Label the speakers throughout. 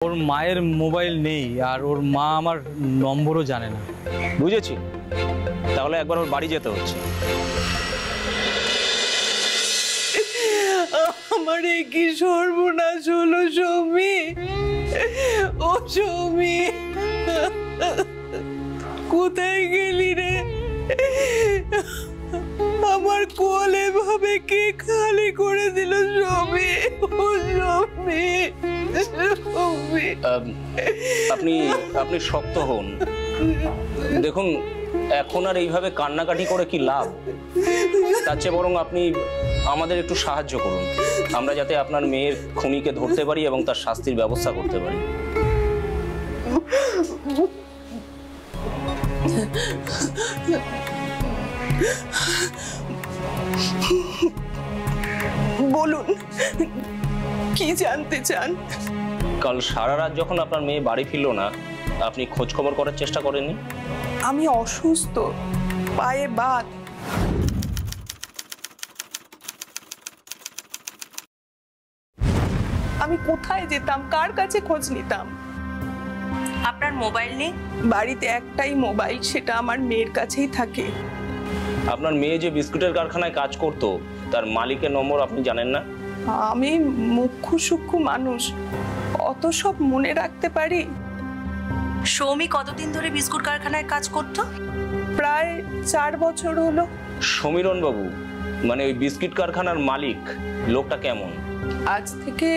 Speaker 1: ওর মায়ের মোবাইল নেই আর ওর মা আমার নম্বরও জানে না।
Speaker 2: বুঝেছি, তাহলে একবার ওর বাড়ি যেতে হচ্ছে।
Speaker 3: আমার কি সর্বনাশ হলো সৌমি, ও সৌমি কোথায় গেলি রে? আমার কোল এভাবে কে খালি করে দিল সৌমি, ও সৌমি।
Speaker 2: আপনি শক্ত হন। দেখুন, এখন আর এইভাবে কান্নাকাটি করে কি লাভ? তার চেয়ে বরং আপনি আমাদের একটু সাহায্য করুন, আমরা যাতে আপনার মেয়ের খুনিকে ধরতে পারি এবং তার শাস্তির ব্যবস্থা করতে পারি।
Speaker 3: বলুন, কি জানতে চান?
Speaker 2: কাল সারা রাত যখন আপনার মেয়ে বাড়ি ফিরলো না, আপনি খোঁজ খবর করার চেষ্টা করেননি?
Speaker 3: আমি অসুস্থ, পায়ে বাত। আমি কোথায় যেতাম, কার কাছে খোঁজ নিতাম?
Speaker 4: আপনার মোবাইল নেই?
Speaker 3: বাড়িতে একটাই মোবাইল, সেটা আমার মেয়ের কাছেই থাকে।
Speaker 2: আপনার মেয়ে যে বিস্কুটের কারখানায় কাজ করত, তার মালিকের নম্বর আপনি জানেন না?
Speaker 3: আমি মুখ্য সূক্ষ্ম মানুষ, অত সব মনে রাখতে পারি?
Speaker 4: সৌমি কতদিন ধরে বিস্কুট কারখানায় কাজ করত?
Speaker 3: প্রায় 4 বছর হলো।
Speaker 2: সমীরণ বাবু, মানে ওই বিস্কিট কারখানার মালিক লোকটা কেমন?
Speaker 3: আজ থেকে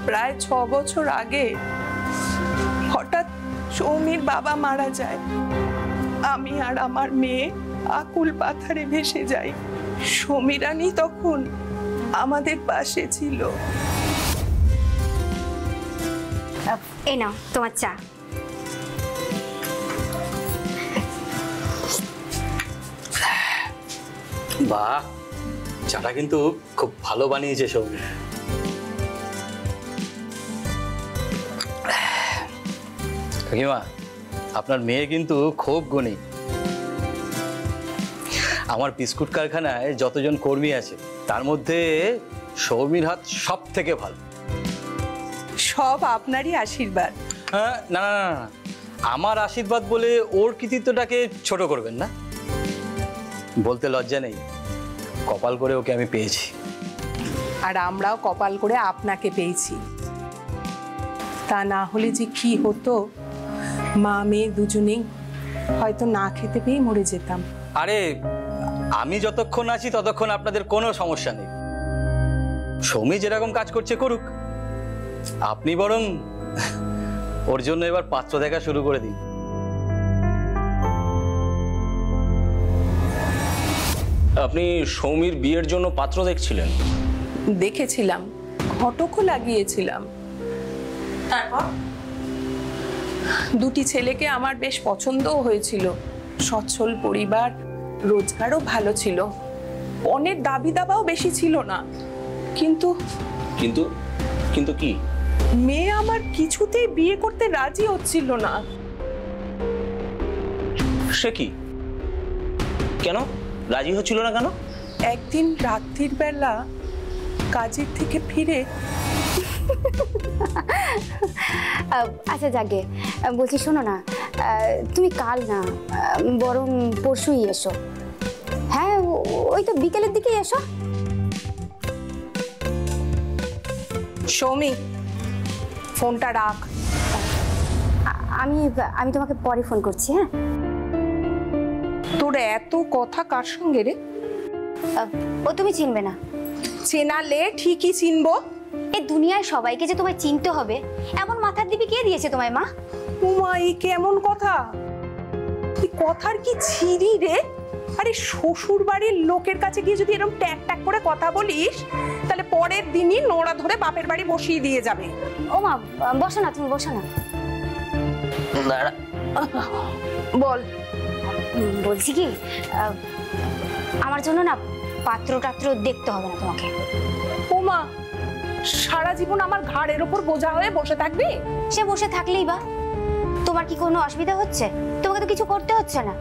Speaker 3: প্রায় 6 বছর আগে হঠাৎ সৌমির বাবা মারা যায়। আমি আর আমার মেয়ে আকুল পাথারে ভেসে যাই। সমীরানী তখন আমাদের পাশে ছিল।
Speaker 5: এই নাও তোমার চা।
Speaker 1: বাহ, চাটা কিন্তু খুব ভালো বানিয়েছে সৌমি। কাকিমা, আপনার মেয়ে কিন্তু খুব গুণী। আমার বিস্কুট কারখানায় যতজন কর্মী আছে তার মধ্যে সৌমির হাত সব থেকে ভালো।
Speaker 3: সব আপনারই আশীর্বাদ।
Speaker 1: হ্যাঁ, না না না না, আমার আশীর্বাদ বলে ওর কৃতিত্বটাকে ছোট করবেন না। বলতে লজ্জা নেই, কপাল করে ওকে আমি পেয়েছি।
Speaker 3: আর আমরাও কপাল করে আপনাকে পেয়েছি। তা না হলে যে কি হতো, মা মেয়ে দুজনেই হয়তো না খেতে পেয়ে মরে যেতাম।
Speaker 1: আরে, আমি যতক্ষণ আছি ততক্ষণ আপনাদের কোনো সমস্যা নেই। সৌমি যেরকম কাজ করছে করুক, আপনি বরং ওর জন্য এবার পাত্র দেখা শুরু করে দিন।
Speaker 2: আপনি সৌমির বিয়ের জন্য পাত্র দেখছিলেন?
Speaker 3: দেখেছিলাম, ঘটকও লাগিয়েছিলাম।
Speaker 4: তারপর?
Speaker 3: দুটি ছেলেকে আমার বেশ পছন্দও হয়েছিল। সচ্ছল পরিবার, রোজগারও ভালো ছিল, অনেক দাবি দাবাও বেশি ছিল না। কিন্তু
Speaker 2: কিন্তু কিন্তু কি?
Speaker 3: মেয়ে আমার কিছুতেই বিয়ে করতে রাজি হচ্ছিল না।
Speaker 2: সে কি? কেন রাজি হচ্ছিল না কেন?
Speaker 3: একদিন রাত্রির বেলা কাজের থেকে ফিরে।
Speaker 5: আচ্ছা যাকে বলছি, শোনো না, তুমি কাল না বরং পরশুই এসো। হ্যাঁ, ওই তো বিকেলের দিকেই এসো।
Speaker 3: সৌমি, ফোনটা রাখ।
Speaker 5: আমি আমি তোমাকে পরে ফোন করছি। হ্যাঁ,
Speaker 3: তোর এত কথা কার সঙ্গে রে?
Speaker 5: ও তুমি চিনবে না।
Speaker 3: চেনালে ঠিকই চিনবো।
Speaker 5: এই দুনিয়ায় সবাইকে যে তোমায় চিনতে হবে এমন মাথার দিবি কে দিয়েছে তোমায় মা?
Speaker 3: উমা, এই কেমন কথা? এই কথার কি ছিরি রে? আরে, শ্বশুর বাড়ির লোকের কাছে গিয়ে যদি এরকম ট্যাক ট্যাক করে কথা বলিস, তাহলে পরের দিনই নোড়া ধরে বাপের বাড়ি বসিয়ে দিয়ে যাবে।
Speaker 5: ও মা, বসো না, তুমি বসো না।
Speaker 3: বল।
Speaker 5: বলছি কি, আমার জন্য না পাত্র টাত্র দেখতে হবে না তোমাকে।
Speaker 3: উমা, সারা জীবন আমার ঘাড়ের ওপর বোঝা হয়ে বসে থাকবি?
Speaker 5: সে বসে থাকলেই বা তোমার কি কোনো অসুবিধা হচ্ছে? তোমাকে তো কিছু করতে হচ্ছে না।